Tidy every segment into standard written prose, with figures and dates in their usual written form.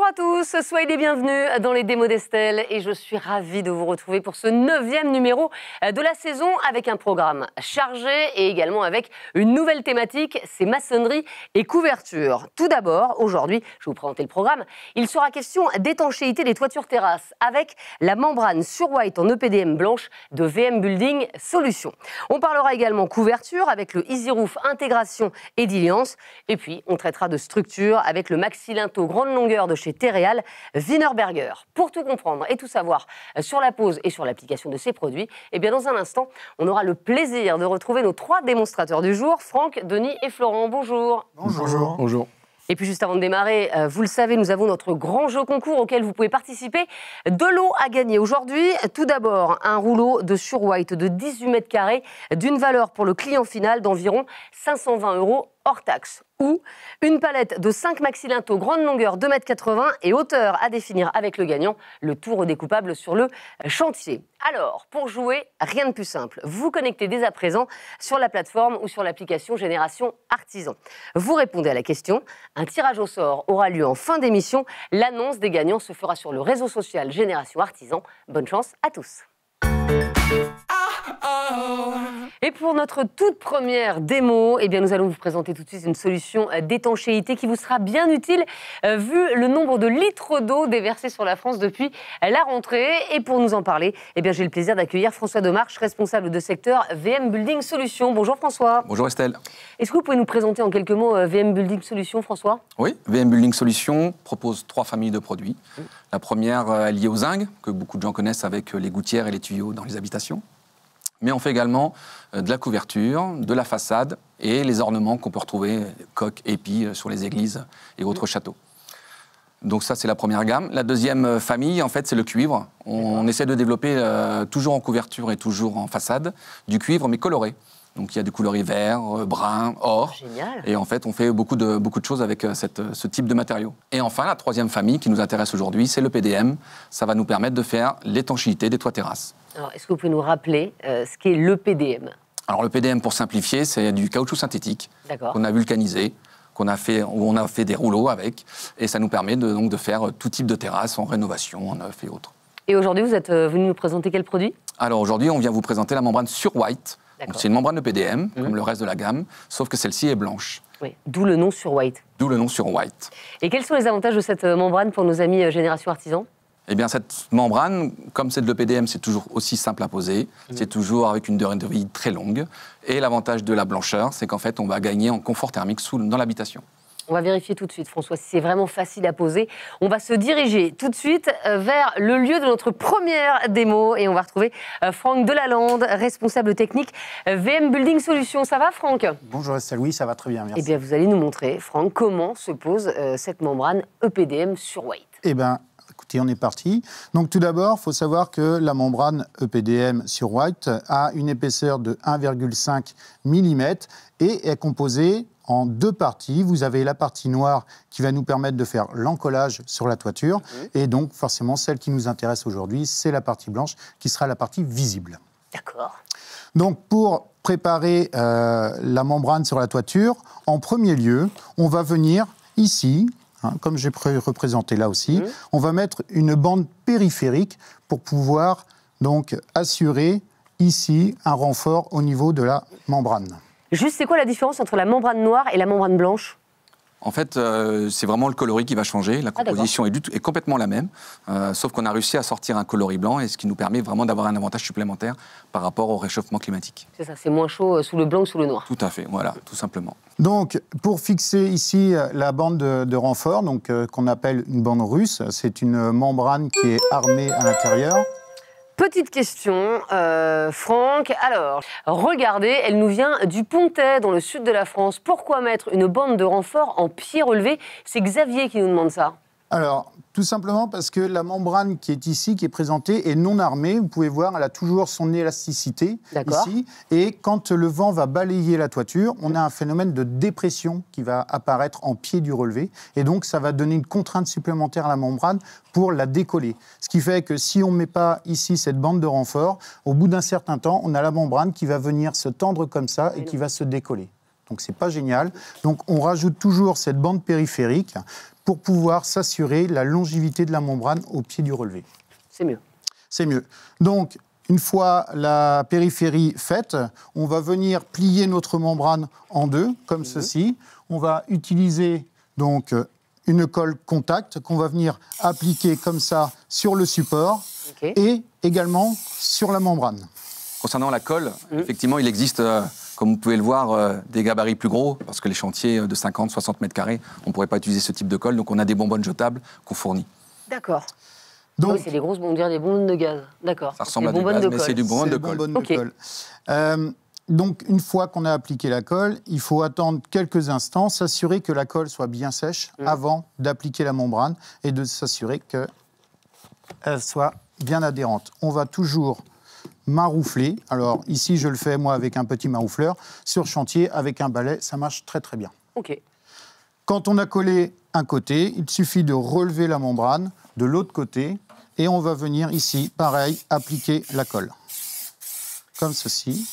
à tous, soyez les bienvenus dans les démos d'Estelle et je suis ravie de vous retrouver pour ce 9e numéro de la saison avec un programme chargé et également avec une nouvelle thématique, c'est maçonnerie et couverture. Tout d'abord, aujourd'hui, je vais vous présenter le programme, il sera question d'étanchéité des toitures terrasses avec la membrane sur white en EPDM blanche de VM Building Solutions. On parlera également couverture avec le Easy Roof Intégration et Diliance et puis on traitera de structure avec le Maxi Linteau grande longueur de chez Terreal Wienerberger. Pour tout comprendre et tout savoir sur la pose et sur l'application de ces produits, eh bien dans un instant, on aura le plaisir de retrouver nos 3 démonstrateurs du jour, Franck, Denis et Florent. Bonjour. Bonjour. Bonjour. Et puis juste avant de démarrer, vous le savez, nous avons notre grand jeu concours auquel vous pouvez participer. De l'eau à gagner aujourd'hui. Tout d'abord, un rouleau de sur white de 18 mètres carrés d'une valeur pour le client final d'environ 520 € hors taxe. Ou une palette de 5 Maxi Linteau grande longueur 2,80 m et hauteur à définir avec le gagnant, le tout redécoupable sur le chantier. Alors, pour jouer, rien de plus simple. Vous connectez dès à présent sur la plateforme ou sur l'application Génération Artisan. Vous répondez à la question. Un tirage au sort aura lieu en fin d'émission. L'annonce des gagnants se fera sur le réseau social Génération Artisan. Bonne chance à tous. Et pour notre toute première démo, eh bien nous allons vous présenter tout de suite une solution d'étanchéité qui vous sera bien utile vu le nombre de litres d'eau déversés sur la France depuis la rentrée. Et pour nous en parler, eh bien j'ai le plaisir d'accueillir François Demarche, responsable de secteur VM Building Solutions. Bonjour François. Bonjour Estelle. Est-ce que vous pouvez nous présenter en quelques mots VM Building Solutions, François? Oui, VM Building Solutions propose 3 familles de produits. La première est liée aux zinc, que beaucoup de gens connaissent avec les gouttières et les tuyaux dans les habitations. Mais on fait également de la couverture, de la façade et les ornements qu'on peut retrouver, coques, épis, sur les églises et autres châteaux. Donc ça, c'est la première gamme. La deuxième famille, en fait, c'est le cuivre. On essaie de développer, toujours en couverture et toujours en façade, du cuivre, mais coloré. Donc il y a des coloris vert, brun, or. Génial. Et en fait, on fait beaucoup de choses avec ce type de matériaux. Et enfin, la troisième famille qui nous intéresse aujourd'hui, c'est le PDM. Ça va nous permettre de faire l'étanchéité des toits terrasses. Alors, est-ce que vous pouvez nous rappeler ce qu'est le PDM? Alors le PDM, pour simplifier, c'est du caoutchouc synthétique qu'on a vulcanisé, où on a fait des rouleaux avec, et ça nous permet donc de faire tout type de terrasse en rénovation, en neuf et autres. Et aujourd'hui, vous êtes venu nous présenter quel produit? Alors aujourd'hui, on vient vous présenter la membrane sur white. C'est une membrane de PDM, comme le reste de la gamme, sauf que celle-ci est blanche. Oui, d'où le nom sur white. D'où le nom sur white. Et quels sont les avantages de cette membrane pour nos amis Génération Artisan? Eh bien, cette membrane, comme c'est de l'EPDM, c'est toujours aussi simple à poser. C'est toujours avec une durée de vie très longue. Et l'avantage de la blancheur, c'est qu'en fait, on va gagner en confort thermique dans l'habitation. On va vérifier tout de suite, François, si c'est vraiment facile à poser. On va se diriger tout de suite vers le lieu de notre première démo et on va retrouver Franck Delalande, responsable technique VM Building Solutions. Ça va, Franck? Bonjour Estelle, oui, ça va très bien, merci. Eh bien, vous allez nous montrer, Franck, comment se pose cette membrane EPDM sur white. Eh bien, écoutez, on est parti. Donc tout d'abord, il faut savoir que la membrane EPDM sur white a une épaisseur de 1,5 mm et est composée en 2 parties. Vous avez la partie noire qui va nous permettre de faire l'encollage sur la toiture. Et donc, forcément, celle qui nous intéresse aujourd'hui, c'est la partie blanche qui sera la partie visible. D'accord. Donc, pour préparer la membrane sur la toiture, en premier lieu, on va venir ici, comme j'ai représenté là aussi, on va mettre une bande périphérique pour pouvoir donc assurer ici un renfort au niveau de la membrane. Juste, c'est quoi la différence entre la membrane noire et la membrane blanche? En fait, c'est vraiment le coloris qui va changer. La composition est complètement la même, sauf qu'on a réussi à sortir un coloris blanc, et ce qui nous permet vraiment d'avoir un avantage supplémentaire par rapport au réchauffement climatique. C'est ça, c'est moins chaud sous le blanc que sous le noir. Tout à fait, voilà, tout simplement. Donc, pour fixer ici la bande de renfort, donc qu'on appelle une bande russe, c'est une membrane qui est armée à l'intérieur. Petite question, Franck. Alors, regardez, elle nous vient du Pontet, dans le sud de la France. Pourquoi mettre une bande de renfort en pied relevé? C'est Xavier qui nous demande ça. Alors, tout simplement parce que la membrane qui est ici, qui est présentée, est non armée. Vous pouvez voir, elle a toujours son élasticité ici. Et quand le vent va balayer la toiture, on a un phénomène de dépression qui va apparaître en pied du relevé. Et donc, ça va donner une contrainte supplémentaire à la membrane pour la décoller. Ce qui fait que si on ne met pas ici cette bande de renfort, au bout d'un certain temps, on a la membrane qui va venir se tendre comme ça et qui va se décoller. Donc, c'est pas génial. Donc, on rajoute toujours cette bande périphérique pour pouvoir s'assurer la longévité de la membrane au pied du relevé. C'est mieux. C'est mieux. Donc, une fois la périphérie faite, on va venir plier notre membrane en deux, comme ceci. On va utiliser donc une colle contact qu'on va venir appliquer comme ça sur le support et également sur la membrane. Concernant la colle, effectivement, il existe, comme vous pouvez le voir, des gabarits plus gros, parce que les chantiers de 50-60 mètres carrés, on ne pourrait pas utiliser ce type de colle, donc on a des bonbonnes jetables qu'on fournit. D'accord. Donc, c'est des grosses des bonbonnes de gaz. D'accord. Ça ressemble à du gaz, mais c'est du bonbonne de colle. Donc, une fois qu'on a appliqué la colle, il faut attendre quelques instants, s'assurer que la colle soit bien sèche avant d'appliquer la membrane et de s'assurer qu'elle soit bien adhérente. On va toujours maroufler. Alors, ici, je le fais, moi, avec un petit maroufleur. Sur chantier, avec un balai, ça marche très, très bien. OK. Quand on a collé un côté, il suffit de relever la membrane de l'autre côté et on va venir ici, pareil, appliquer la colle. Comme ceci.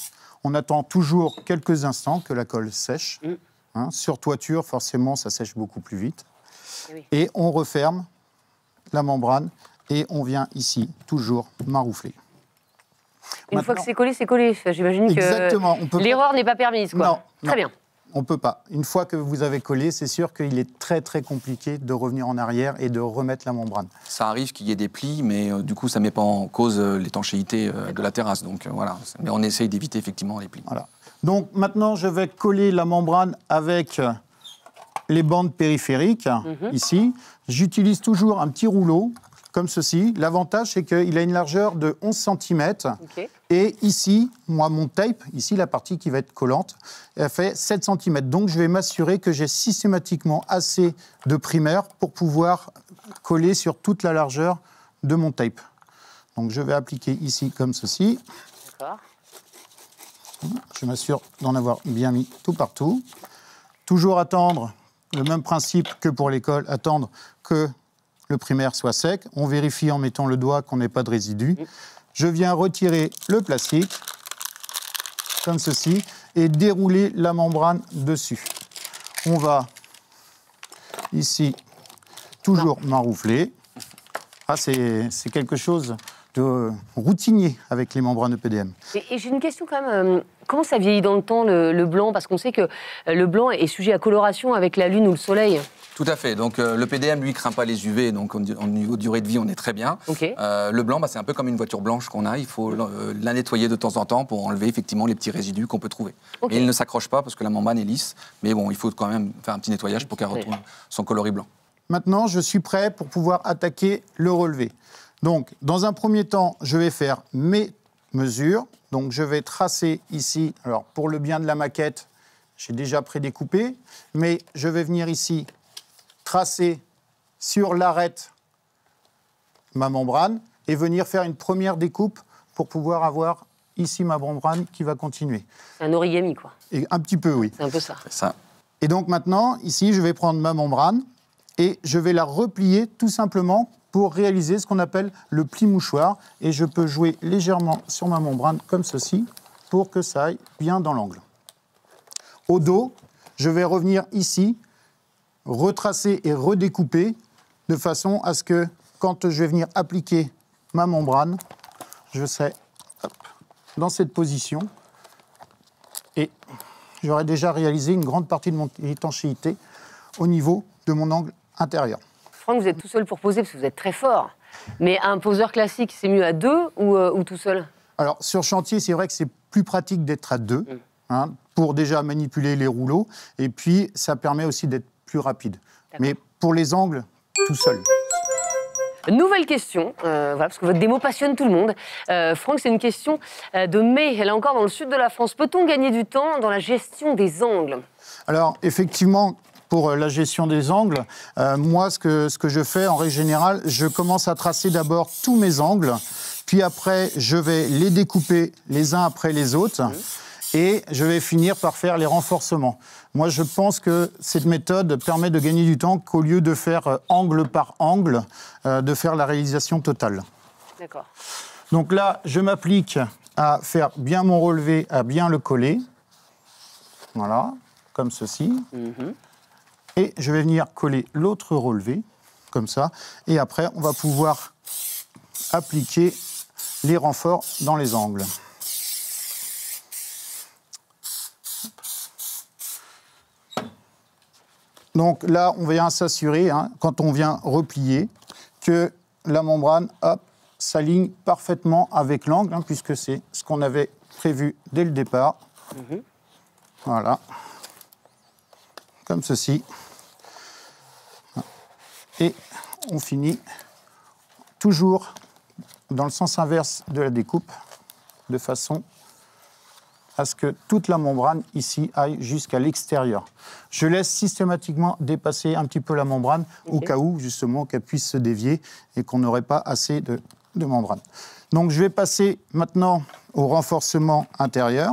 On attend toujours quelques instants que la colle sèche. Sur toiture, forcément, ça sèche beaucoup plus vite. Et on referme la membrane et on vient ici, toujours maroufler. Une fois que c'est collé, c'est collé. J'imagine que l'erreur n'est pas permise, quoi. Non, très bien. On ne peut pas. Une fois que vous avez collé, c'est sûr qu'il est très très compliqué de revenir en arrière et de remettre la membrane. Ça arrive qu'il y ait des plis, mais du coup, ça ne met pas en cause l'étanchéité de la terrasse. Donc voilà, mais on essaye d'éviter effectivement les plis. Voilà. Donc maintenant, je vais coller la membrane avec les bandes périphériques, ici. J'utilise toujours un petit rouleau, comme ceci. L'avantage, c'est qu'il a une largeur de 11 cm. Et ici, moi, mon tape, ici, la partie qui va être collante, elle fait 7 cm. Donc, je vais m'assurer que j'ai systématiquement assez de primaire pour pouvoir coller sur toute la largeur de mon tape. Donc, je vais appliquer ici comme ceci. D'accord. Je m'assure d'en avoir bien mis tout partout. Toujours attendre, le même principe que pour les colles, attendre que le primaire soit sec. On vérifie en mettant le doigt qu'on n'ait pas de résidus. Je viens retirer le plastique, comme ceci, et dérouler la membrane dessus. On va, ici, toujours maroufler. Ah, c'est quelque chose de routinier avec les membranes EPDM. Et j'ai une question quand même. Comment ça vieillit dans le temps, le blanc? Parce qu'on sait que le blanc est sujet à coloration avec la lune ou le soleil. Tout à fait. Donc le PDM, lui, craint pas les UV, donc au niveau durée de vie, on est très bien. Le blanc, c'est un peu comme une voiture blanche qu'on a. Il faut la nettoyer de temps en temps pour enlever effectivement les petits résidus qu'on peut trouver. Et il ne s'accroche pas parce que la membrane est lisse. Mais bon, il faut quand même faire un petit nettoyage pour qu'elle retrouve son coloris blanc. Maintenant, je suis prêt pour pouvoir attaquer le relevé. Donc, dans un premier temps, je vais faire mes mesures. Donc, je vais tracer ici. Alors, pour le bien de la maquette, j'ai déjà prédécoupé. Mais je vais venir ici tracer sur l'arête ma membrane et venir faire une première découpe pour pouvoir avoir ici ma membrane qui va continuer. C'est un origami, quoi. Et un petit peu, oui. C'est un peu ça. C'est ça. Et donc maintenant, ici, je vais prendre ma membrane et je vais la replier tout simplement pour réaliser ce qu'on appelle le pli mouchoir. Et je peux jouer légèrement sur ma membrane comme ceci pour que ça aille bien dans l'angle. Au dos, je vais revenir ici, retracer et redécouper de façon à ce que quand je vais venir appliquer ma membrane, je serai dans cette position et j'aurai déjà réalisé une grande partie de mon étanchéité au niveau de mon angle intérieur. Franck, vous êtes tout seul pour poser parce que vous êtes très fort. Mais un poseur classique, c'est mieux à deux ou tout seul? Alors, sur chantier, c'est vrai que c'est plus pratique d'être à deux, pour déjà manipuler les rouleaux. Et puis, ça permet aussi d'être plus rapide. Mais pour les angles, tout seul. Nouvelle question, voilà, parce que votre démo passionne tout le monde. Franck, c'est une question de May. Elle est encore dans le sud de la France. Peut-on gagner du temps dans la gestion des angles? Alors, effectivement, pour la gestion des angles, moi, ce que je fais en règle générale, je commence à tracer d'abord tous mes angles, puis après, je vais les découper les uns après les autres. Et je vais finir par faire les renforcements. Moi, je pense que cette méthode permet de gagner du temps qu'au lieu de faire angle par angle, de faire la réalisation totale. D'accord. Donc là, je m'applique à faire bien mon relevé, à bien le coller. Voilà, comme ceci. Et je vais venir coller l'autre relevé, comme ça. Et après, on va pouvoir appliquer les renforts dans les angles. Donc là, on vient s'assurer, hein, quand on vient replier, que la membrane s'aligne parfaitement avec l'angle, hein, puisque c'est ce qu'on avait prévu dès le départ. Voilà. Comme ceci. Et on finit toujours dans le sens inverse de la découpe, de façon à ce que toute la membrane ici aille jusqu'à l'extérieur. Je laisse systématiquement dépasser un petit peu la membrane au cas où, justement, qu'elle puisse se dévier et qu'on n'aurait pas assez de membrane. Donc je vais passer maintenant au renforcement intérieur.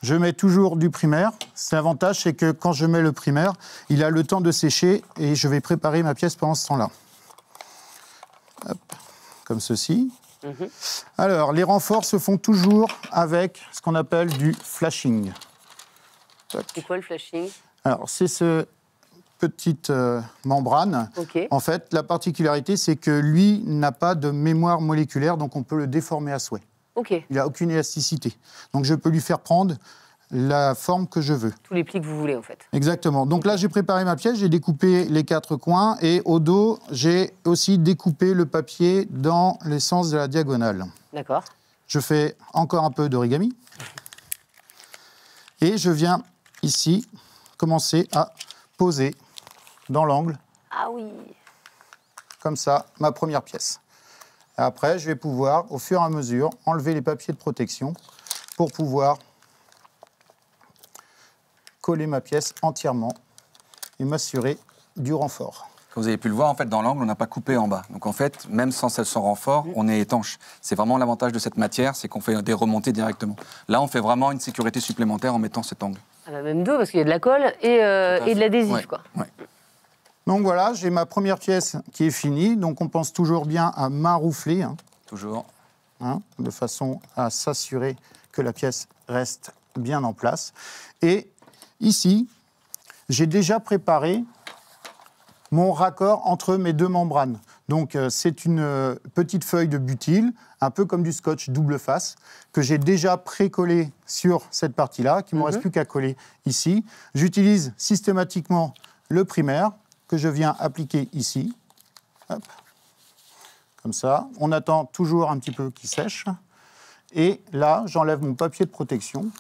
Je mets toujours du primaire. L'avantage, c'est que quand je mets le primaire, il a le temps de sécher et je vais préparer ma pièce pendant ce temps-là. Comme ceci. Alors, les renforts se font toujours avec ce qu'on appelle du flashing. C'est quoi le flashing? Alors, c'est ce petite membrane. En fait, la particularité, c'est que lui n'a pas de mémoire moléculaire, donc on peut le déformer à souhait. Il n'a aucune élasticité. Donc, je peux lui faire prendre la forme que je veux. Tous les plis que vous voulez, en fait. Exactement. Donc là, j'ai préparé ma pièce, j'ai découpé les 4 coins et au dos, j'ai aussi découpé le papier dans les sens de la diagonale. D'accord. Je fais encore un peu d'origami et je viens ici commencer à poser dans l'angle. Ah oui. Comme ça, ma première pièce. Et après, je vais pouvoir, au fur et à mesure, enlever les papiers de protection pour pouvoir coller ma pièce entièrement et m'assurer du renfort. Comme vous avez pu le voir, en fait, dans l'angle, on n'a pas coupé en bas. Donc en fait, même sans son renfort, on est étanche. C'est vraiment l'avantage de cette matière, c'est qu'on fait des remontées directement. Là, on fait vraiment une sécurité supplémentaire en mettant cet angle. Ah bah même deux, parce qu'il y a de la colle et de l'adhésif, quoi. Donc voilà, j'ai ma première pièce qui est finie. Donc on pense toujours bien à maroufler. Toujours. De façon à s'assurer que la pièce reste bien en place. Et ici, j'ai déjà préparé mon raccord entre mes 2 membranes. Donc c'est une petite feuille de butyl, un peu comme du scotch double face, que j'ai déjà pré-collé sur cette partie-là, qu'il ne me reste plus qu'à coller ici. J'utilise systématiquement le primaire, que je viens appliquer ici. Hop. Comme ça. On attend toujours un petit peu qu'il sèche. Et là, j'enlève mon papier de protection.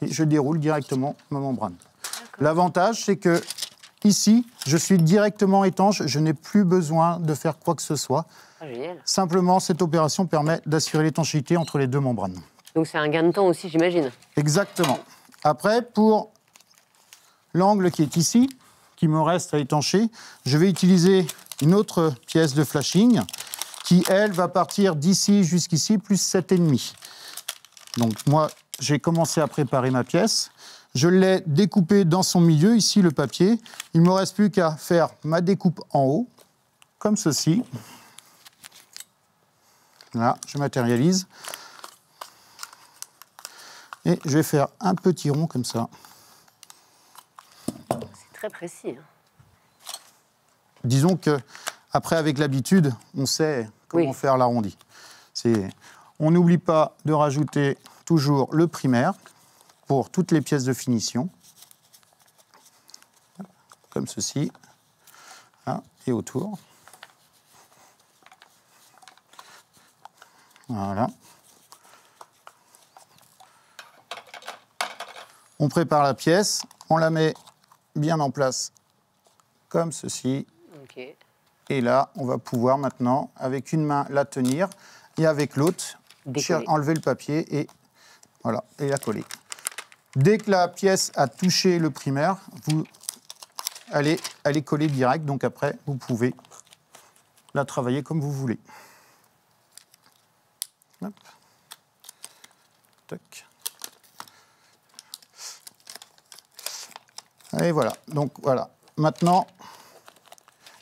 Et je déroule directement ma membrane. L'avantage, c'est que ici, je suis directement étanche. Je n'ai plus besoin de faire quoi que ce soit. Simplement, cette opération permet d'assurer l'étanchéité entre les 2 membranes. Donc c'est un gain de temps aussi, j'imagine. Exactement. Après, pour l'angle qui est ici, qui me reste à étancher, je vais utiliser une autre pièce de flashing qui, elle, va partir d'ici jusqu'ici, plus 7,5. Donc moi, j'ai commencé à préparer ma pièce. Je l'ai découpée dans son milieu, ici le papier. Il ne me reste plus qu'à faire ma découpe en haut, comme ceci. Là, je matérialise. Et je vais faire un petit rond comme ça. C'est très précis. Disons qu'après, avec l'habitude, on sait comment faire l'arrondi. On n'oublie pas de rajouter toujours le primaire pour toutes les pièces de finition. Comme ceci. Et autour. Voilà. On prépare la pièce, on la met bien en place comme ceci. Et là, on va pouvoir maintenant, avec une main, la tenir et avec l'autre, enlever le papier et, voilà, et la coller. Dès que la pièce a touché le primaire, elle est collée direct, donc après, vous pouvez la travailler comme vous voulez. Hop. Tac. Et voilà, donc voilà. Maintenant,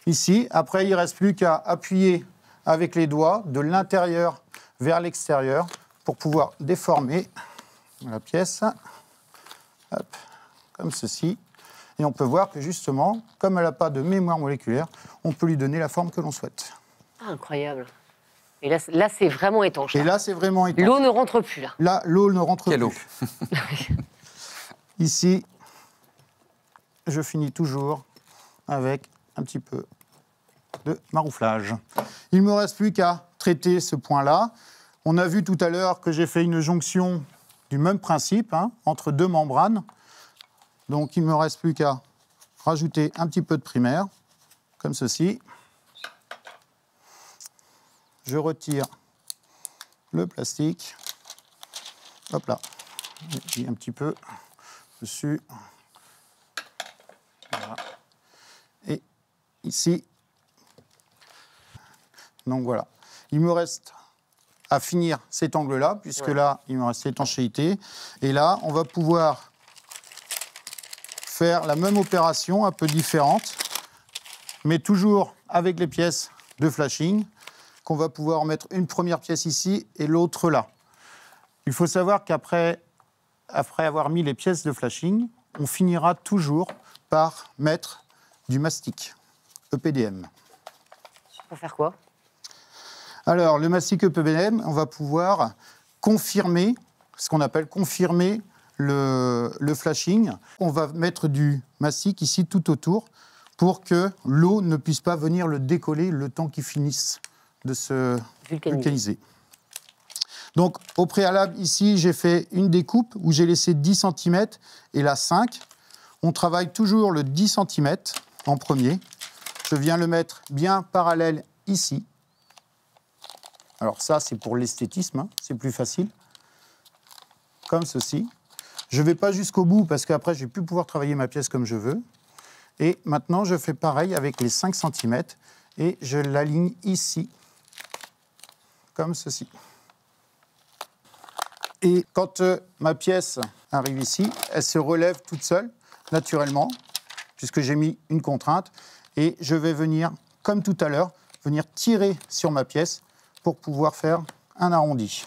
ici, après, il ne reste plus qu'à appuyer avec les doigts de l'intérieur vers l'extérieur pour pouvoir déformer la pièce Hop, comme ceci. Et on peut voir que justement, comme elle n'a pas de mémoire moléculaire, on peut lui donner la forme que l'on souhaite. Ah, incroyable. Et là c'est vraiment étanche. Et là, c'est vraiment étanche. L'eau ne rentre plus, là. Là, l'eau ne rentre Quelle plus. eau. Ici, je finis toujours avec un petit peu de marouflage. Il ne me reste plus qu'à traiter ce point-là. On a vu tout à l'heure que j'ai fait une jonction du même principe, hein, entre deux membranes. Donc, il ne me reste plus qu'à rajouter un petit peu de primaire, comme ceci. Je retire le plastique. Hop là. Et un petit peu dessus. Voilà. Et ici. Donc voilà. Il me reste à finir cet angle-là, puisque là, il me reste l'étanchéité. Et là, on va pouvoir faire la même opération, un peu différente, mais toujours avec les pièces de flashing, qu'on va pouvoir mettre une première pièce ici et l'autre là. Il faut savoir qu'après avoir mis les pièces de flashing, on finira toujours par mettre du mastic, EPDM. Pour faire quoi? Alors, le mastic EPDM, on va pouvoir confirmer, ce qu'on appelle confirmer le flashing. On va mettre du mastic ici tout autour pour que l'eau ne puisse pas venir le décoller le temps qu'il finisse de se vulcaniser. Donc, au préalable, ici, j'ai fait une découpe où j'ai laissé 10 cm et là 5. On travaille toujours le 10 cm en premier. Je viens le mettre bien parallèle ici. Alors ça, c'est pour l'esthétisme, hein, c'est plus facile. Comme ceci. Je ne vais pas jusqu'au bout parce qu'après, je ne vais plus pouvoir travailler ma pièce comme je veux. Et maintenant, je fais pareil avec les 5 cm et je l'aligne ici, comme ceci. Et quand ma pièce arrive ici, elle se relève toute seule, naturellement, puisque j'ai mis une contrainte. Et je vais venir, comme tout à l'heure, venir tirer sur ma pièce pour pouvoir faire un arrondi.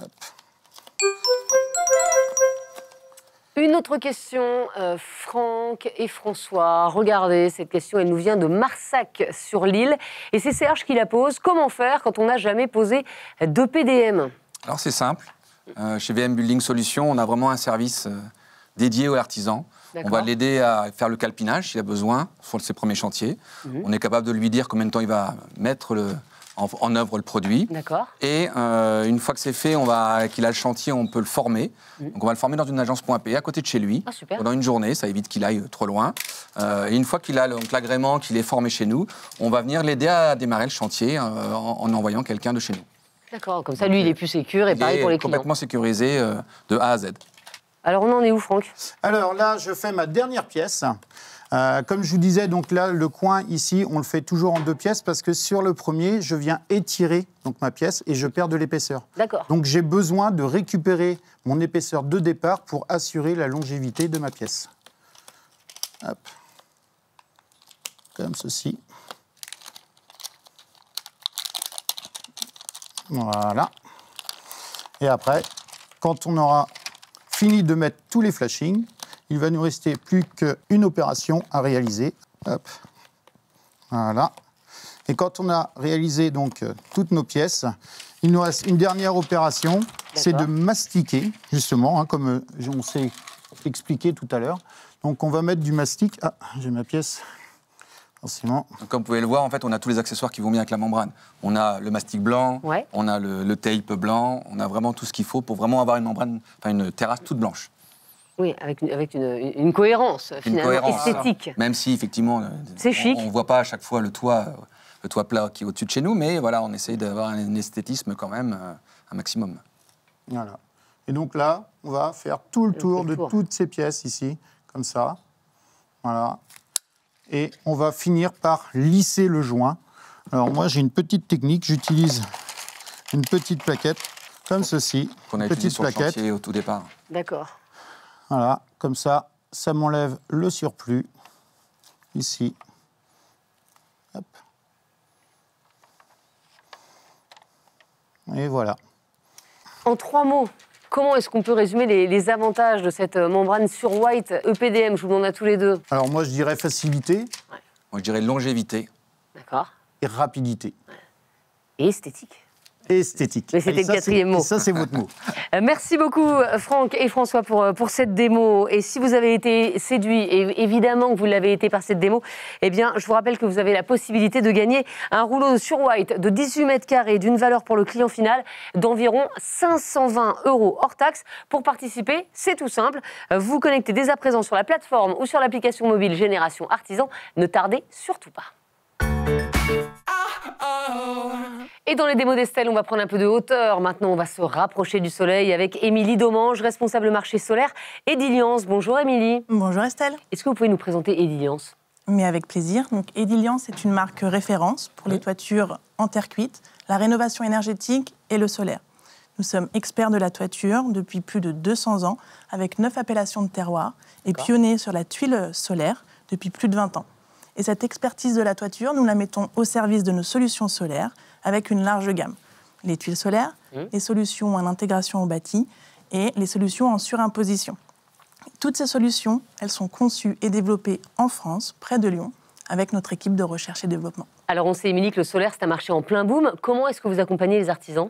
Hop. Une autre question, Franck et François. Regardez, cette question, elle nous vient de Marsac-sur-l'Île. Et c'est Serge qui la pose. Comment faire quand on n'a jamais posé d'EPDM? Alors c'est simple. Chez VM Building Solutions, on a vraiment un service dédié aux artisans. On va l'aider à faire le calpinage s'il a besoin sur ses premiers chantiers. On est capable de lui dire combien de temps il va mettre en œuvre le produit. Et une fois que c'est fait, qu'il a le chantier, on peut le former. Donc on va le former dans une agence .P à côté de chez lui pendant une journée. Ça évite qu'il aille trop loin. Et une fois qu'il a l'agrément, qu'il est formé chez nous, on va venir l'aider à démarrer le chantier en envoyant quelqu'un de chez nous. D'accord, comme ça lui il est plus sécure et pareil pour les clients. Complètement sécurisé de A à Z. Alors on en est où, Franck? Alors là, je fais ma dernière pièce. Comme je vous disais, donc là, le coin ici, on le fait toujours en 2 pièces parce que sur le premier, je viens étirer donc, ma pièce et je perds de l'épaisseur. D'accord. Donc j'ai besoin de récupérer mon épaisseur de départ pour assurer la longévité de ma pièce. Hop. Comme ceci. Voilà. Et après, quand on aura fini de mettre tous les flashings, il va nous rester plus qu'une opération à réaliser. Hop. Voilà. Et quand on a réalisé donc toutes nos pièces, il nous reste une dernière opération, c'est de mastiquer, justement, hein, comme on s'est expliqué tout à l'heure. Donc on va mettre du mastic. Ah, j'ai ma pièce. Forcément. Donc, comme vous pouvez le voir, en fait, on a tous les accessoires qui vont bien avec la membrane. On a le mastic blanc, on a le tape blanc, on a vraiment tout ce qu'il faut pour vraiment avoir une membrane, enfin une terrasse toute blanche. Oui, avec une cohérence, finalement, esthétique. Même si, effectivement, c'est chic. On ne voit pas à chaque fois le toit plat qui est au-dessus de chez nous, mais voilà, on essaye d'avoir un esthétisme quand même un maximum. Voilà. Et donc là, on va faire tout le tour de toutes ces pièces ici, comme ça. Voilà. Et on va finir par lisser le joint. Alors moi, j'ai une petite technique. J'utilise une petite plaquette, comme ceci. Qu'on a utilisé sur le chantier au tout départ. D'accord. Voilà, comme ça, ça m'enlève le surplus, ici. Hop. Et voilà. En 3 mots, Comment est-ce qu'on peut résumer les avantages de cette membrane sur white EPDM? Je vous demande à tous les deux. Alors moi, je dirais facilité. Moi, je dirais longévité. D'accord. Et rapidité. Et esthétique. Et esthétique. Mais c'était le quatrième mot. Ça, c'est votre mot. Merci beaucoup, Franck et François, pour cette démo. Et si vous avez été séduits, et évidemment que vous l'avez été par cette démo, eh bien, je vous rappelle que vous avez la possibilité de gagner un rouleau sur white de 18 mètres carrés d'une valeur pour le client final d'environ 520 € hors taxe. Pour participer, c'est tout simple. Vous vous connectez dès à présent sur la plateforme ou sur l'application mobile Génération Artisan. Ne tardez surtout pas. Et dans les démos d'Estelle, on va prendre un peu de hauteur. Maintenant, on va se rapprocher du soleil avec Émilie Domange, responsable marché solaire Ediliance. Bonjour Émilie. Bonjour Estelle. Est-ce que vous pouvez nous présenter Ediliance? Mais avec plaisir. Donc Ediliance est une marque référence pour les toitures en terre cuite, la rénovation énergétique et le solaire. Nous sommes experts de la toiture depuis plus de 200 ans, avec 9 appellations de terroir et pionniers sur la tuile solaire depuis plus de 20 ans. Et cette expertise de la toiture, nous la mettons au service de nos solutions solaires avec une large gamme. Les tuiles solaires, les solutions en intégration au bâti et les solutions en surimposition. Toutes ces solutions, elles sont conçues et développées en France, près de Lyon, avec notre équipe de recherche et développement. Alors on sait, Émilie, que le solaire, c'est un marché en plein boom. Comment est-ce que vous accompagnez les artisans?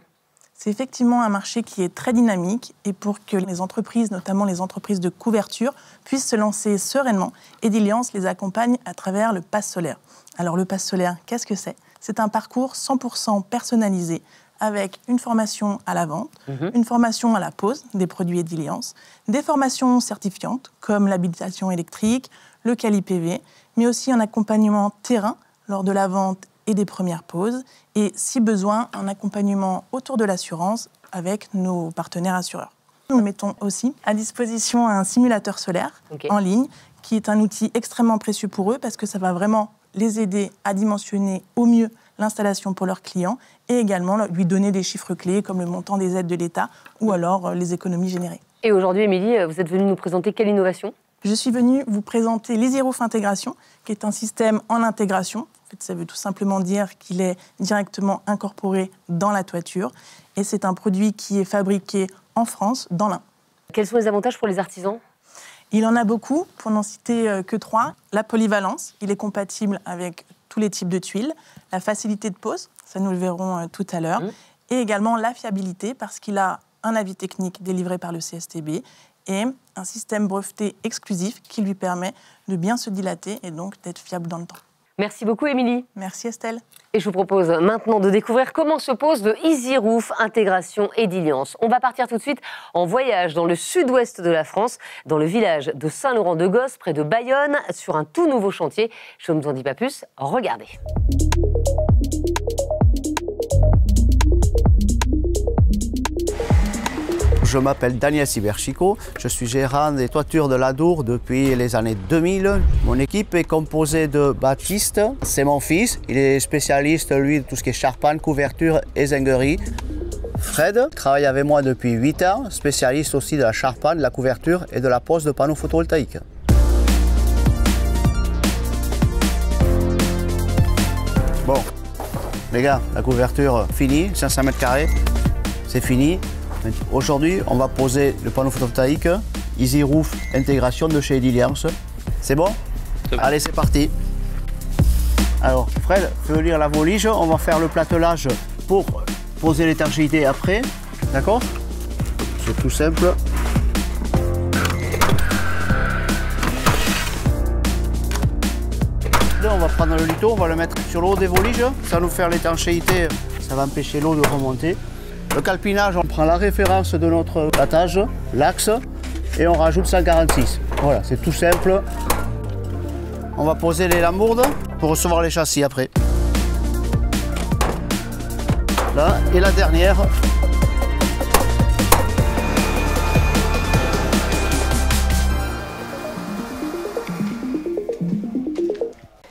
C'est effectivement un marché qui est très dynamique et pour que les entreprises, notamment les entreprises de couverture, puissent se lancer sereinement, Ediliance les accompagne à travers le Pass Solaire. Alors le Pass Solaire, qu'est-ce que c'est? C'est un parcours 100% personnalisé avec une formation à la vente, une formation à la pose des produits Ediliance, des formations certifiantes comme l'habilitation électrique, le Quali PV, mais aussi un accompagnement terrain lors de la vente et des premières pauses, et si besoin, un accompagnement autour de l'assurance avec nos partenaires assureurs. Nous mettons aussi à disposition un simulateur solaire en ligne, qui est un outil extrêmement précieux pour eux, parce que ça va vraiment les aider à dimensionner au mieux l'installation pour leurs clients, et également lui donner des chiffres clés, comme le montant des aides de l'État, ou alors les économies générées. Et aujourd'hui, Émilie, vous êtes venue nous présenter quelle innovation? Je suis venue vous présenter l'EasyRoof Intégration, qui est un système en intégration. En fait, ça veut tout simplement dire qu'il est directement incorporé dans la toiture. Et c'est un produit qui est fabriqué en France, dans l'Ain. Quels sont les avantages pour les artisans? Il en a beaucoup, pour n'en citer que 3. La polyvalence, il est compatible avec tous les types de tuiles. La facilité de pose, ça nous le verrons tout à l'heure. Et également la fiabilité, parce qu'il a un avis technique délivré par le CSTB et un système breveté exclusif qui lui permet de bien se dilater et donc d'être fiable dans le temps. Merci beaucoup, Émilie. Merci, Estelle. Et je vous propose maintenant de découvrir comment se pose le EasyRoof Intégration Ediliance. On va partir tout de suite en voyage dans le sud-ouest de la France, dans le village de Saint-Laurent-de-Gosse, près de Bayonne, sur un tout nouveau chantier. Je ne vous en dis pas plus, regardez. Je m'appelle Daniel Siberchico, je suis gérant des toitures de l'Adour depuis les années 2000. Mon équipe est composée de Baptiste, c'est mon fils, il est spécialiste lui de tout ce qui est charpente, couverture et zinguerie. Fred travaille avec moi depuis 8 ans, spécialiste aussi de la charpente, de la couverture et de la pose de panneaux photovoltaïques. Bon, les gars, la couverture finie, 500 mètres carrés, c'est fini. Aujourd'hui, on va poser le panneau photovoltaïque EasyRoof Intégration de chez Ediliance. C'est bon? Allez, c'est parti. Alors, Fred, fais lire la volige. On va faire le platelage pour poser l'étanchéité après. D'accord? C'est tout simple. Là, on va prendre le lito, on va le mettre sur le haut des voliges. Ça va nous faire l'étanchéité, ça va empêcher l'eau de remonter. Le calpinage, on prend la référence de notre battage, l'axe, et on rajoute 146. Voilà, c'est tout simple. On va poser les lamourdes pour recevoir les châssis après. Là, et la dernière.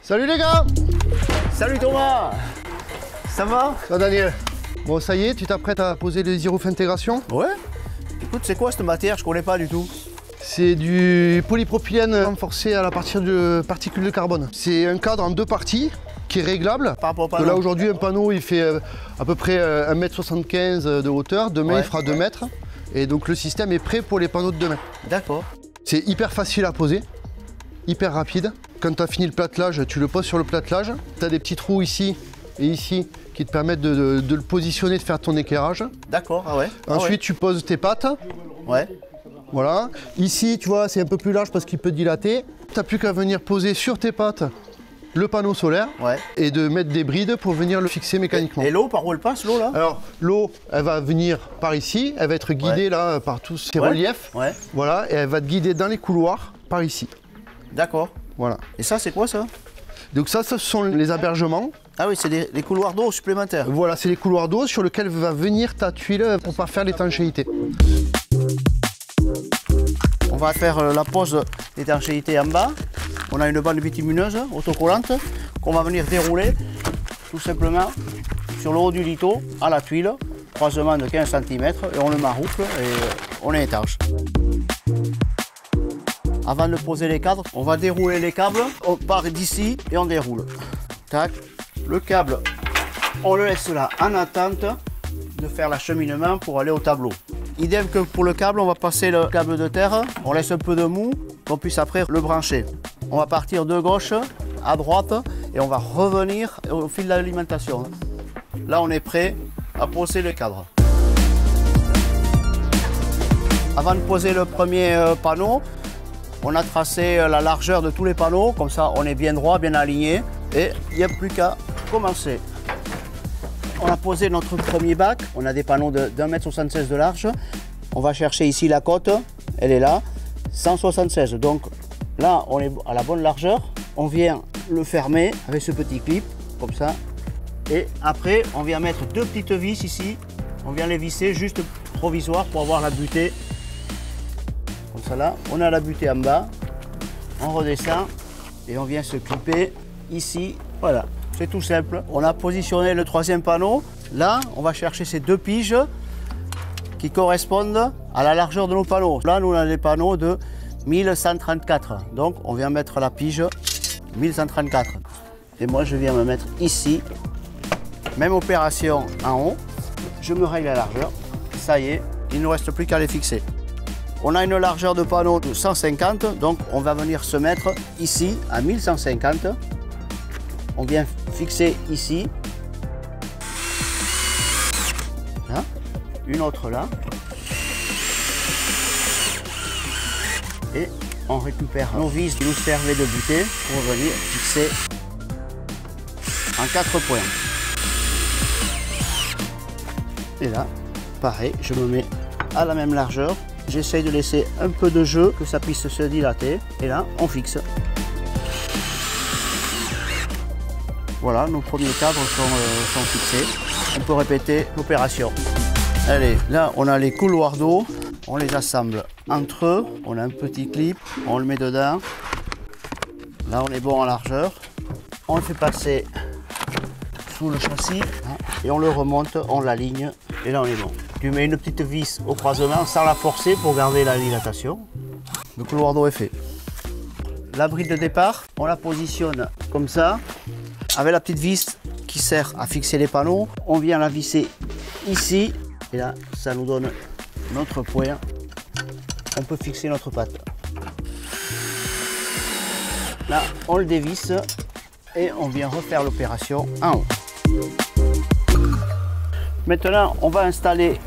Salut les gars! Salut Thomas! Ça va? Ça va Daniel? Bon, ça y est, tu t'apprêtes à poser le EasyRoof Intégration? Ouais. Écoute, c'est quoi cette matière? Je connais pas du tout. C'est du polypropylène renforcé à la partir de particules de carbone. C'est un cadre en 2 parties qui est réglable. Par rapport au panneau. Là aujourd'hui, un panneau il fait à peu près 1,75 m de hauteur. Demain il fera 2 mètres. Et donc le système est prêt pour les panneaux de demain. D'accord. C'est hyper facile à poser, hyper rapide. Quand tu as fini le platelage, tu le poses sur le platelage. Tu as des petits trous ici et ici qui te permettent de le positionner, de faire ton éclairage. D'accord, ah ouais. Ensuite, tu poses tes pattes. Ouais. Voilà. Ici, tu vois, c'est un peu plus large parce qu'il peut dilater. Tu n'as plus qu'à venir poser sur tes pattes le panneau solaire et de mettre des brides pour venir le fixer mécaniquement. Et l'eau, par où elle passe, l'eau, là? Alors, l'eau, elle va venir par ici. Elle va être guidée là par tous ces reliefs. Ouais. Voilà. Et elle va te guider dans les couloirs par ici. D'accord. Voilà. Et ça, c'est quoi, ça? Donc ça, ce sont les hébergements. Ah oui, c'est des couloirs d'eau supplémentaires. Voilà, c'est les couloirs d'eau sur lesquels va venir ta tuile pour pas faire l'étanchéité. On va faire la pose d'étanchéité en bas. On a une bande bitumineuse autocollante qu'on va venir dérouler tout simplement sur le haut du lito à la tuile, croisement de 15 cm et on le maroufle et on est étanche. Avant de poser les cadres, on va dérouler les câbles. On part d'ici et on déroule. Tac. Le câble, on le laisse là en attente de faire l'acheminement pour aller au tableau. Idem que pour le câble, on va passer le câble de terre, on laisse un peu de mou, qu'on puisse après le brancher. On va partir de gauche à droite et on va revenir au fil de l'alimentation. Là, on est prêt à poser le cadre. Avant de poser le premier panneau, on a tracé la largeur de tous les panneaux, comme ça on est bien droit, bien aligné et il n'y a plus qu'à commencer. On a posé notre premier bac, on a des panneaux de 1,76 m de large. On va chercher ici la côte, elle est là, 176. Donc là, on est à la bonne largeur. On vient le fermer avec ce petit clip, comme ça. Et après, on vient mettre deux petites vis ici. On vient les visser juste provisoire pour avoir la butée. Comme ça là, on a la butée en bas. On redescend et on vient se clipper ici. Voilà. C'est tout simple. On a positionné le troisième panneau. Là, on va chercher ces deux piges qui correspondent à la largeur de nos panneaux. Là, nous, on a des panneaux de 1134. Donc, on vient mettre la pige 1134. Et moi, je viens me mettre ici. Même opération en haut. Je me règle la largeur. Ça y est, il ne nous reste plus qu'à les fixer. On a une largeur de panneau de 150. Donc, on va venir se mettre ici à 1150. On vient fixer ici, là, une autre là, et on récupère nos vis qui nous servaient de butée pour venir fixer en 4 points. Et là, pareil, je me mets à la même largeur, j'essaye de laisser un peu de jeu, que ça puisse se dilater, et là, on fixe. Voilà, nos premiers cadres sont fixés. On peut répéter l'opération. Allez, là, on a les couloirs d'eau. On les assemble entre eux. On a un petit clip, on le met dedans. Là, on est bon en largeur. On le fait passer sous le châssis et on le remonte, on l'aligne. Et là, on est bon. Tu mets une petite vis au croisement sans la forcer pour garder la dilatation. Le couloir d'eau est fait. La bride de départ, on la positionne comme ça. Avec la petite vis qui sert à fixer les panneaux, on vient la visser ici. Et là, ça nous donne notre point. On peut fixer notre patte. Là, on le dévisse et on vient refaire l'opération en haut. Maintenant, on va installer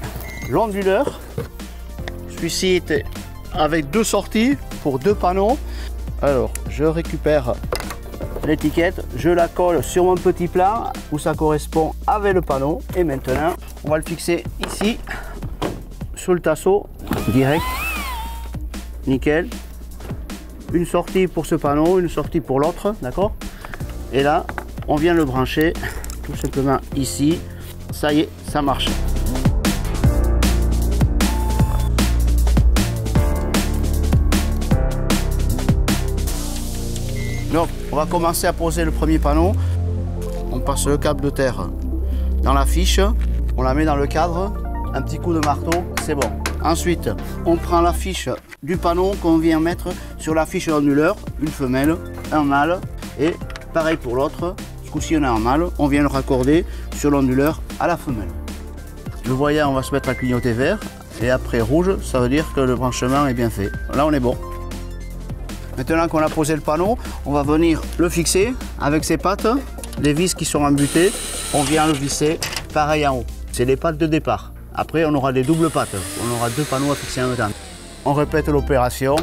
l'onduleur. Celui-ci est avec deux sorties pour deux panneaux. Alors, je récupère l'étiquette, je la colle sur mon petit plan où ça correspond avec le panneau. Et maintenant, on va le fixer ici, sur le tasseau, direct. Nickel. Une sortie pour ce panneau, une sortie pour l'autre, d'accord? Et là, on vient le brancher tout simplement ici. Ça y est, ça marche. Donc, on va commencer à poser le premier panneau. On passe le câble de terre dans la fiche. On la met dans le cadre. Un petit coup de marteau, c'est bon. Ensuite, on prend la fiche du panneau qu'on vient mettre sur la fiche onduleur. Une femelle, un mâle. Et pareil pour l'autre. Ce coup-ci, on a un mâle. On vient le raccorder sur l'onduleur à la femelle. Le voyant, on va se mettre à clignoter vert. Et après rouge, ça veut dire que le branchement est bien fait. Là, on est bon. Maintenant qu'on a posé le panneau, on va venir le fixer avec ses pattes, les vis qui sont embutées. On vient le visser pareil en haut. C'est les pattes de départ. Après, on aura des doubles pattes. On aura 2 panneaux à fixer en même temps. On répète l'opération.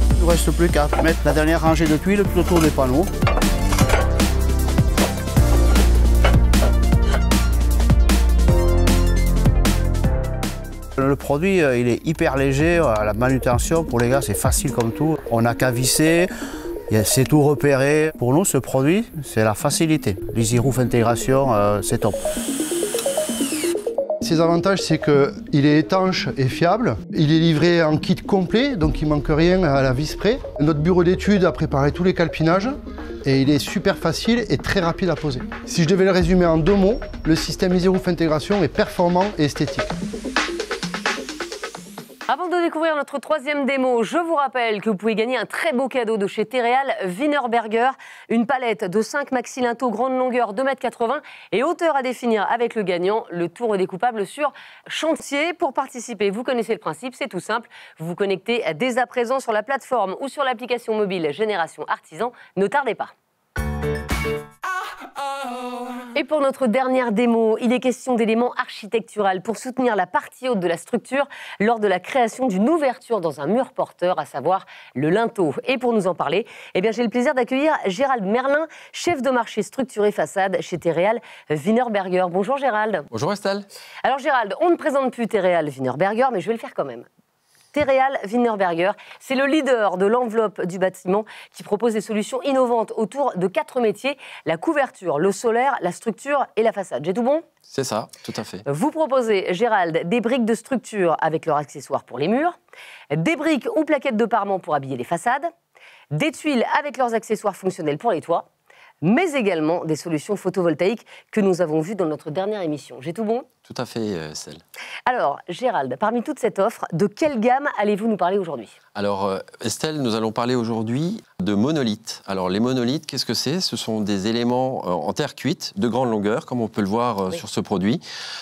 Il ne reste plus qu'à mettre la dernière rangée de tuiles tout autour des panneaux. Le produit, il est hyper léger, la manutention pour les gars c'est facile comme tout. On n'a qu'à visser, c'est tout repéré. Pour nous ce produit, c'est la facilité. l'EasyRoof intégration, c'est top. Ses avantages, c'est qu'il est étanche et fiable. Il est livré en kit complet, donc il ne manque rien à la vis près. Notre bureau d'études a préparé tous les calpinages et il est super facile et très rapide à poser. Si je devais le résumer en 2 mots, le système EasyRoof intégration est performant et esthétique. Avant de découvrir notre 3e démo, je vous rappelle que vous pouvez gagner un très beau cadeau de chez Terreal Wienerberger, une palette de 5 maxi linteaux grande longueur 2,80 m et hauteur à définir avec le gagnant, le tout redécoupable sur chantier. Pour participer, vous connaissez le principe, c'est tout simple. Vous vous connectez dès à présent sur la plateforme ou sur l'application mobile Génération Artisan. Ne tardez pas. Et pour notre dernière démo, il est question d'éléments architecturaux pour soutenir la partie haute de la structure lors de la création d'une ouverture dans un mur porteur, à savoir le linteau. Et pour nous en parler, j'ai le plaisir d'accueillir Gérald Merlin, chef de marché structure et façade chez Terreal Wienerberger. Bonjour Gérald. Bonjour Estelle. Alors Gérald, on ne présente plus Terreal Wienerberger, mais je vais le faire quand même. Terreal Wienerberger, c'est le leader de l'enveloppe du bâtiment qui propose des solutions innovantes autour de 4 métiers, la couverture, le solaire, la structure et la façade. J'ai tout bon ? C'est ça, tout à fait. Vous proposez, Gérald, des briques de structure avec leurs accessoires pour les murs, des briques ou plaquettes de parement pour habiller les façades, des tuiles avec leurs accessoires fonctionnels pour les toits, mais également des solutions photovoltaïques que nous avons vues dans notre dernière émission. J'ai tout bon ? Tout à fait, Estelle. Alors, Gérald, parmi toute cette offre, de quelle gamme allez-vous nous parler aujourd'hui ? Alors, Estelle, nous allons parler aujourd'hui de monolithes. Alors, les monolithes, qu'est-ce que c'est ? Ce sont des éléments en terre cuite, de grande longueur, comme on peut le voir sur ce produit.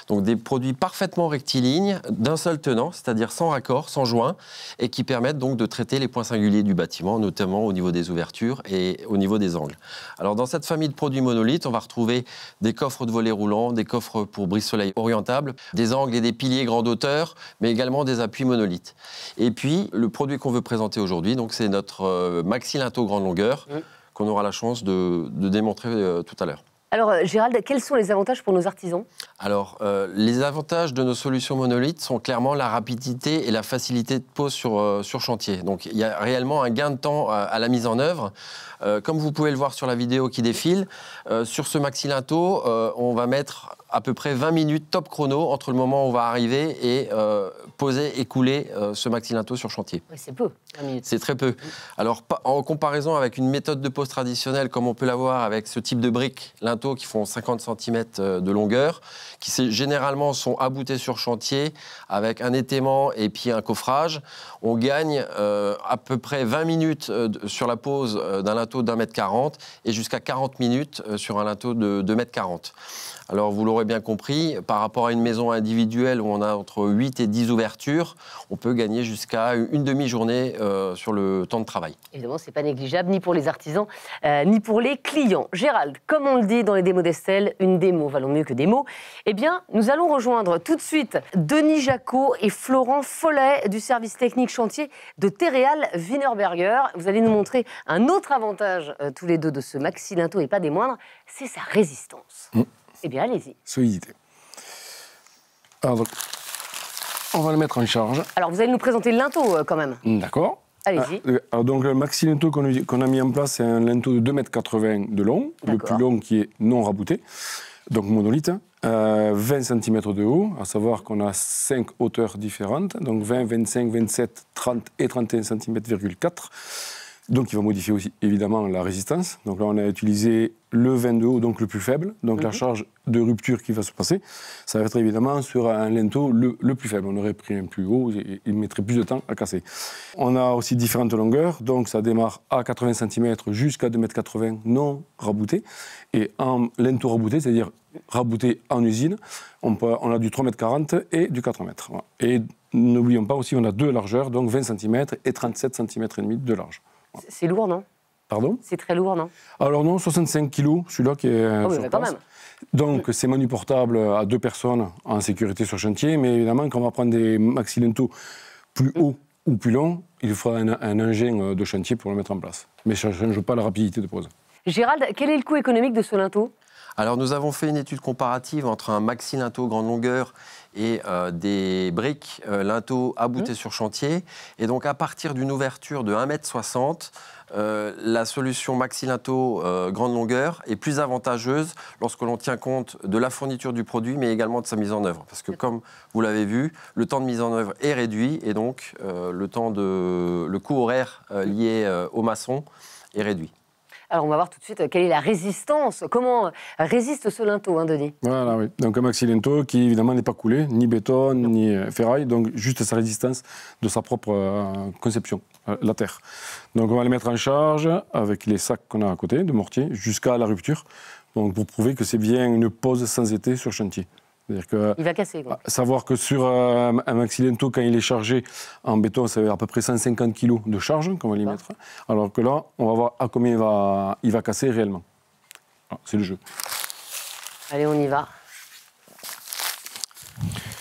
Donc, des produits parfaitement rectilignes, d'un seul tenant, c'est-à-dire sans raccord, sans joint, et qui permettent donc de traiter les points singuliers du bâtiment, notamment au niveau des ouvertures et au niveau des angles. Alors, dans cette famille de produits monolithes, on va retrouver des coffres de volets roulants, des coffres pour brise-soleil orientable, des angles et des piliers grande hauteur, mais également des appuis monolithes. Et puis, le produit qu'on veut présenter aujourd'hui, donc c'est notre maxi linteau grande longueur, qu'on aura la chance de démontrer tout à l'heure. Alors, Gérald, quels sont les avantages pour nos artisans ? Alors, les avantages de nos solutions monolithes sont clairement la rapidité et la facilité de pose sur chantier. Donc, il y a réellement un gain de temps à la mise en œuvre. Comme vous pouvez le voir sur la vidéo qui défile, sur ce maxi linteau, on va mettre à peu près 20 minutes top chrono entre le moment où on va arriver et poser et couler ce maxi linteau sur chantier. Oui, c'est peu, 20 minutes. C'est très peu. Alors, en comparaison avec une méthode de pose traditionnelle, comme on peut l'avoir avec ce type de briques linteaux qui font 50 cm de longueur, qui généralement sont aboutés sur chantier avec un étaiement et puis un coffrage, on gagne à peu près 20 minutes sur la pose d'un linteau d'1,40 m et jusqu'à 40 minutes sur un linteau de 2,40 m. Alors, vous l'aurez bien compris, par rapport à une maison individuelle où on a entre 8 et 10 ouvertures, on peut gagner jusqu'à une demi-journée sur le temps de travail. Évidemment, ce n'est pas négligeable, ni pour les artisans, ni pour les clients. Gérald, comme on le dit dans les démos d'Estelle, une démo valant mieux que des mots. Eh bien, nous allons rejoindre tout de suite Denis Jacot et Florent Follet du service technique chantier de Terreal Wienerberger. Vous allez nous montrer un autre avantage, tous les deux, de ce maxi linteau, et pas des moindres, c'est sa résistance. Eh bien, allez-y. Solidité. Alors, donc, on va le mettre en charge. Alors, vous allez nous présenter le linteau, quand même. D'accord. Allez-y. Alors, donc, le maxi linteau qu'on a mis en place, c'est un linteau de 2,80 m de long, le plus long qui est non rabouté, donc monolithe, 20 cm de haut, à savoir qu'on a 5 hauteurs différentes, donc 20, 25, 27, 30 et 31 cm,4 cm. Donc il va modifier aussi évidemment la résistance. Donc là on a utilisé le 20 de haut, donc le plus faible. Donc la charge de rupture qui va se passer, ça va être évidemment sur un linteau le plus faible. On aurait pris un plus haut, et il mettrait plus de temps à casser. On a aussi différentes longueurs, donc ça démarre à 80 cm jusqu'à 2,80 m non rabouté. Et en linteau rabouté, c'est-à-dire rabouté en usine, on a du 3,40 m et du 4 m. Voilà. Et n'oublions pas aussi, on a deux largeurs, donc 20 cm et 37 cm et demi de large. C'est lourd, non? Pardon? C'est très lourd, non? Alors non, 65 kg, celui-là qui est sur quand place. même. Donc c'est manuportable à 2 personnes en sécurité sur chantier, mais évidemment quand on va prendre des maxi-linteaux plus hauts ou plus longs, il faudra un engin de chantier pour le mettre en place. Mais ça ne change pas la rapidité de pose. Gérald, quel est le coût économique de ce linteau? Alors nous avons fait une étude comparative entre un maxi linteau grande longueur et des briques linteaux aboutés sur chantier. Et donc à partir d'une ouverture de 1,60 m, la solution maxi linteau grande longueur est plus avantageuse lorsque l'on tient compte de la fourniture du produit, mais également de sa mise en œuvre. Parce que comme vous l'avez vu, le temps de mise en œuvre est réduit et donc le coût horaire lié au maçon est réduit. Alors, on va voir tout de suite quelle est la résistance. Comment résiste ce linteau, hein, Denis? Voilà, oui. Donc un maxi linteau qui, évidemment, n'est pas coulé, ni béton, ni ferraille, donc juste sa résistance de sa propre conception, la terre. Donc on va le mettre en charge avec les sacs qu'on a à côté, de mortier, jusqu'à la rupture, donc pour prouver que c'est bien une pose sans été sur chantier. C'est-à-dire que, il va casser, quoi. Savoir que sur un maxi linteau, quand il est chargé en béton, ça va à peu près 150 kg de charge qu'on va y mettre. Alors que là, on va voir à combien il va casser réellement. Voilà, c'est le jeu. Allez, on y va.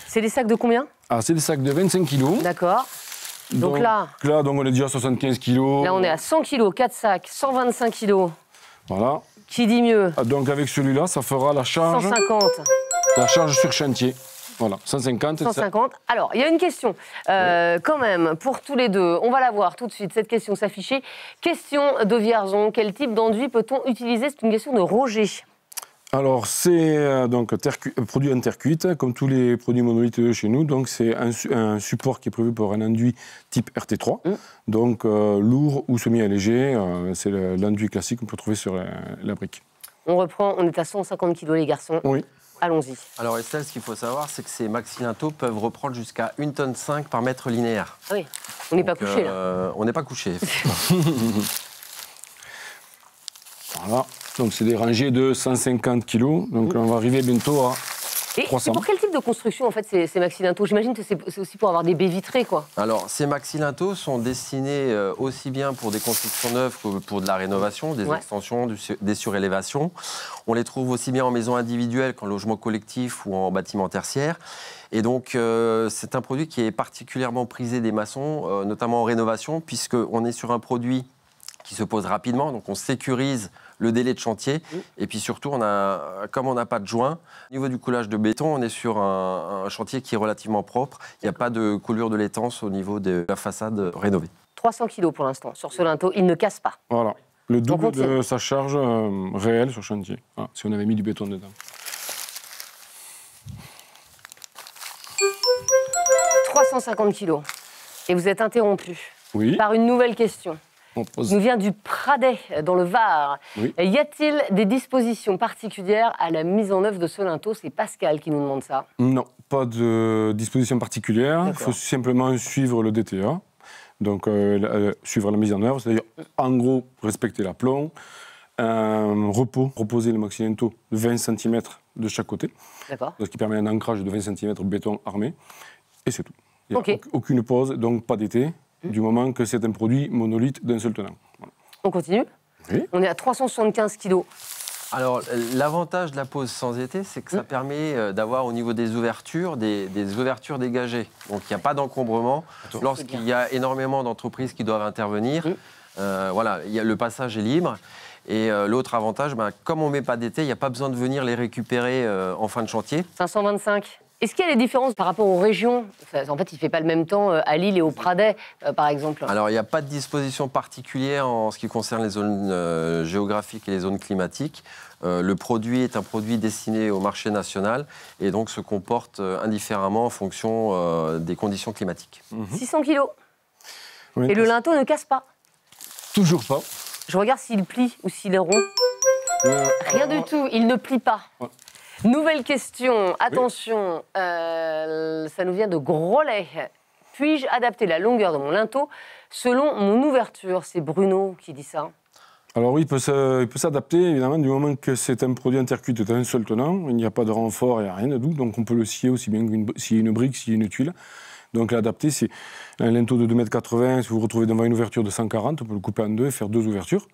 C'est des sacs de combien? C'est des sacs de 25 kg. D'accord. Donc là, donc on est déjà à 75 kg. Là, on est à 100 kg, 4 sacs, 125 kg. Voilà. Qui dit mieux? Donc avec celui-là, ça fera la charge... 150. La charge sur chantier. Voilà, 150. 150. Alors, il y a une question, quand même, pour tous les deux. On va la voir tout de suite, cette question s'afficher. Question de Vierzon. Quel type d'enduit peut-on utiliser? C'est une question de Roger. Alors, c'est donc produit en terre cuite, comme tous les produits monolithes de chez nous. Donc, c'est un support qui est prévu pour un enduit type RT3. Donc, lourd ou semi-allégé. C'est l'enduit classique qu'on peut trouver sur la brique. On reprend, on est à 150 kg, les garçons. Oui. Allons-y. Alors Estelle, ce qu'il faut savoir, c'est que ces maxi linteaux peuvent reprendre jusqu'à 1,5 tonne par mètre linéaire. Ah oui, on n'est pas couché là. On n'est pas couché. Voilà, donc c'est des rangées de 150 kg. Donc on va arriver bientôt à 300. C'est pour quel type de construction en fait ces maxi linteaux? J'imagine que c'est aussi pour avoir des baies vitrées, quoi. Alors ces maxi linteaux sont destinés aussi bien pour des constructions neuves que pour de la rénovation, des extensions, des surélévations. On les trouve aussi bien en maison individuelle qu'en logement collectif ou en bâtiment tertiaire. Et donc c'est un produit qui est particulièrement prisé des maçons, notamment en rénovation, puisqu'on est sur un produit qui se pose rapidement, donc on sécurise le délai de chantier. Et puis surtout, comme on n'a pas de joint, au niveau du coulage de béton, on est sur un chantier qui est relativement propre. Il n'y a pas de coulure de laitance au niveau de la façade rénovée. 300 kg pour l'instant sur ce linteau, il ne casse pas. Voilà, le double de sa charge réelle sur chantier, si on avait mis du béton dedans. 350 kg. Et vous êtes interrompu par une nouvelle question. Nous vient du Pradet, dans le Var. Oui. Y a-t-il des dispositions particulières à la mise en œuvre de ce linteau? C'est Pascal qui nous demande ça. Non, pas de disposition particulière. Il faut simplement suivre le DTA. Donc, suivre la mise en œuvre, c'est-à-dire, en gros, respecter l'aplomb, proposer le maxi linteau de 20 cm de chaque côté. D'accord. Ce qui permet un ancrage de 20 cm béton armé. Et c'est tout. Il n'y a aucune pause, donc pas d'été. Du moment que c'est un produit monolithe d'un seul tenant. Voilà. On continue. Oui. On est à 375 kg. Alors, l'avantage de la pose sans été, c'est que ça permet d'avoir au niveau des ouvertures, des ouvertures dégagées. Donc, il n'y a pas d'encombrement. Lorsqu'il y a énormément d'entreprises qui doivent intervenir, voilà, le passage est libre. Et l'autre avantage, comme on ne met pas d'été, il n'y a pas besoin de venir les récupérer en fin de chantier. 525. Est-ce qu'il y a des différences par rapport aux régions? En fait, il ne fait pas le même temps à Lille et au Pradet, par exemple. Alors, il n'y a pas de disposition particulière en ce qui concerne les zones géographiques et les zones climatiques. Le produit est un produit destiné au marché national et donc se comporte indifféremment en fonction des conditions climatiques. 600 kilos. Oui, et le linteau ne casse pas? Toujours pas. Je regarde s'il plie ou s'il est rond. Rien du tout, il ne plie pas. Ouais. Nouvelle question, attention, ça nous vient de Groslay. Puis-je adapter la longueur de mon linteau selon mon ouverture? C'est Bruno qui dit ça. Alors oui, il peut s'adapter, évidemment, du moment que c'est un produit intercuit de un seul tenant. Il n'y a pas de renfort, il n'y a rien de doux, donc on peut le scier aussi bien s'il y a une brique, s'il y a une tuile. Donc l'adapter, c'est un linteau de 2,80 m. Si vous vous retrouvez devant une ouverture de 140, on peut le couper en deux et faire 2 ouvertures.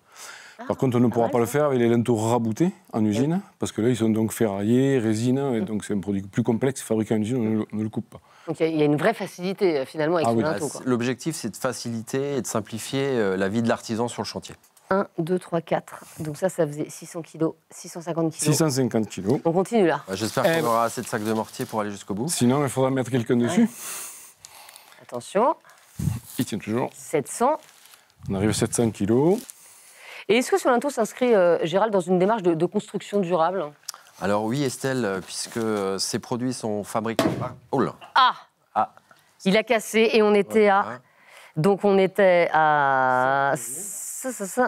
Par contre, on ne pourra pas le faire avec les linteaux raboutés en usine, parce que là, ils sont donc ferraillés, résine, et donc c'est un produit plus complexe, fabriqué en usine, on ne le coupe pas. Donc il y a une vraie facilité finalement avec ce linteau. L'objectif, c'est de faciliter et de simplifier la vie de l'artisan sur le chantier. 1, 2, 3, 4. Donc ça faisait 600 kg, 650 kg. 650 kg. On continue là. J'espère qu'on aura assez de sacs de mortier pour aller jusqu'au bout. Sinon, il faudra mettre quelqu'un dessus. Attention. Il tient toujours. 700. On arrive à 700 kg. Et est-ce que ce linteau s'inscrit, Gérald, dans une démarche de construction durable? Alors oui, Estelle, puisque ces produits sont fabriqués... Oh là. Ah. Il a cassé et on était à... Donc on était à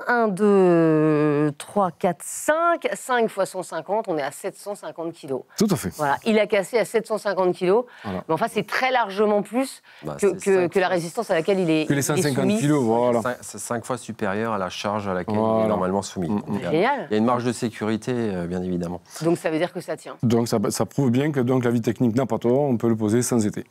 1, 2, 3, 4, 5. 5 fois 150, on est à 750 kilos. Tout à fait. Voilà, il a cassé à 750 kilos. Voilà. Mais enfin, c'est très largement plus que la résistance à laquelle il est soumis. Que les 150 kilos, voilà. C'est 5 fois supérieur à la charge à laquelle il est normalement soumis. Génial. Il y a une marge de sécurité, bien évidemment. Donc ça veut dire que ça tient. Donc ça prouve bien que donc, la vie technique n'a pas tort, on peut le poser sans été.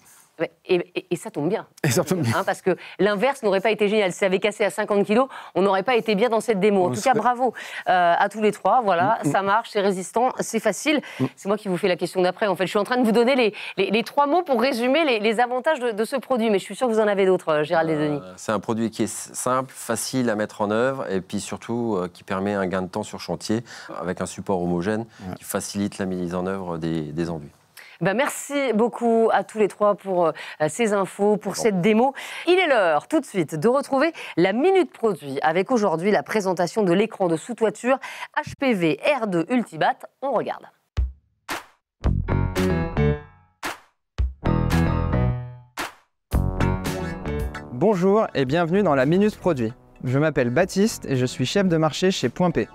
Et ça tombe bien. Et ça tombe bien. Parce que l'inverse n'aurait pas été génial. Si ça avait cassé à 50 kilos, on n'aurait pas été bien dans cette démo. En tout cas, bravo à tous les trois. Voilà, ça marche, c'est résistant, c'est facile. C'est moi qui vous fais la question d'après. En fait, je suis en train de vous donner les 3 mots pour résumer les avantages de ce produit. Mais je suis sûre que vous en avez d'autres, Gérald Desdenis. C'est un produit qui est simple, facile à mettre en œuvre et puis surtout qui permet un gain de temps sur chantier avec un support homogène qui facilite la mise en œuvre des enduits. Merci beaucoup à tous les trois pour ces infos, pour cette démo. Il est l'heure, tout de suite, de retrouver la Minute Produit avec aujourd'hui la présentation de l'écran de sous-toiture HPV R2 Ultibat. On regarde. Bonjour et bienvenue dans la Minute Produit. Je m'appelle Baptiste et je suis chef de marché chez Point P.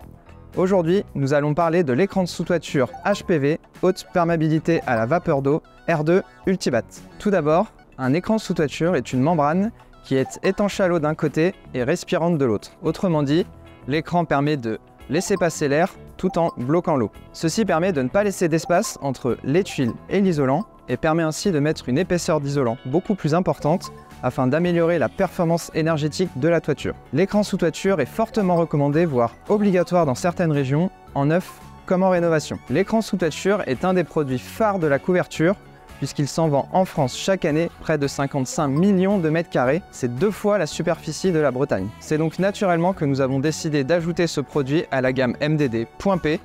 Aujourd'hui, nous allons parler de l'écran de sous-toiture HPV, haute perméabilité à la vapeur d'eau, R2 Ultibat. Tout d'abord, un écran de sous-toiture est une membrane qui est étanche à l'eau d'un côté et respirante de l'autre. Autrement dit, l'écran permet de laisser passer l'air tout en bloquant l'eau. Ceci permet de ne pas laisser d'espace entre les tuiles et l'isolant et permet ainsi de mettre une épaisseur d'isolant beaucoup plus importante afin d'améliorer la performance énergétique de la toiture. L'écran sous toiture est fortement recommandé, voire obligatoire dans certaines régions, en neuf comme en rénovation. L'écran sous toiture est un des produits phares de la couverture, puisqu'il s'en vend en France chaque année près de 55 millions de mètres carrés, c'est 2 fois la superficie de la Bretagne. C'est donc naturellement que nous avons décidé d'ajouter ce produit à la gamme MDD Point P,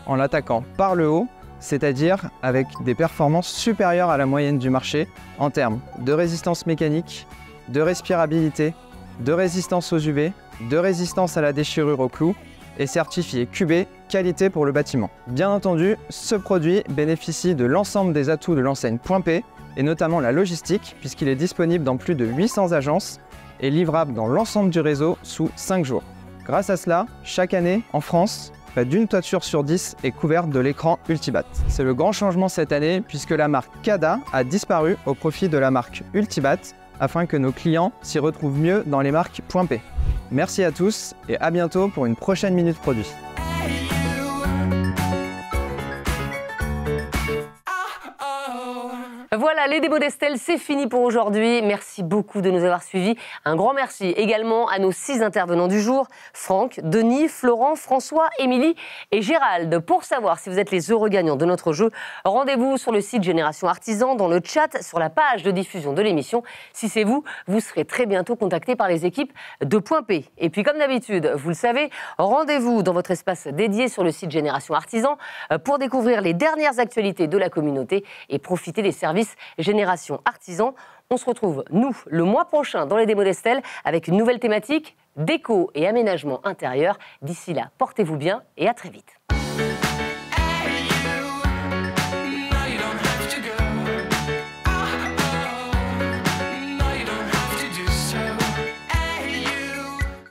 en l'attaquant par le haut, c'est-à-dire avec des performances supérieures à la moyenne du marché en termes de résistance mécanique, de respirabilité, de résistance aux UV, de résistance à la déchirure au clou et certifié QB qualité pour le bâtiment. Bien entendu, ce produit bénéficie de l'ensemble des atouts de l'enseigne Point P et notamment la logistique puisqu'il est disponible dans plus de 800 agences et livrable dans l'ensemble du réseau sous 5 jours. Grâce à cela, chaque année en France, près d'une toiture sur 10 est couverte de l'écran Ultibat. C'est le grand changement cette année puisque la marque CADA a disparu au profit de la marque Ultibat afin que nos clients s'y retrouvent mieux dans les marques Point P. Merci à tous et à bientôt pour une prochaine Minute Produit. Voilà, les démos d'Estelle, c'est fini pour aujourd'hui. Merci beaucoup de nous avoir suivis. Un grand merci également à nos 6 intervenants du jour, Franck, Denis, Florent, François, Émilie et Gérald. Pour savoir si vous êtes les heureux gagnants de notre jeu, rendez-vous sur le site Génération Artisan, dans le chat, sur la page de diffusion de l'émission. Si c'est vous, vous serez très bientôt contactés par les équipes de Point P. Et puis comme d'habitude, vous le savez, rendez-vous dans votre espace dédié sur le site Génération Artisan pour découvrir les dernières actualités de la communauté et profiter des services Génération Artisan. On se retrouve, nous, le mois prochain dans les démos d'Estelle avec une nouvelle thématique, déco et aménagement intérieur. D'ici là, portez-vous bien et à très vite.